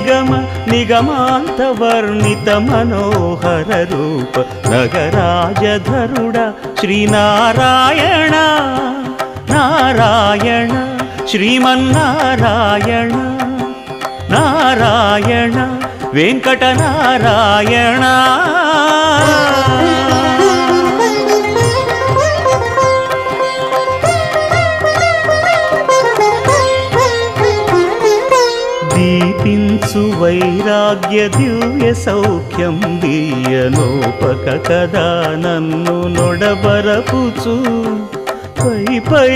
నిగమ నిగమాంత వర్ణిత మనోహర రూప నగరాజధరుడ శ్రీనారాయణ నారాయణ శ్రీమన్నారాయణ నారాయణ వెంకటనారాయణ. దీపించు వైరాగ్య దివ్య సౌఖ్యం దీయనోపక కదా నన్ను నొడబరపుచు పై పై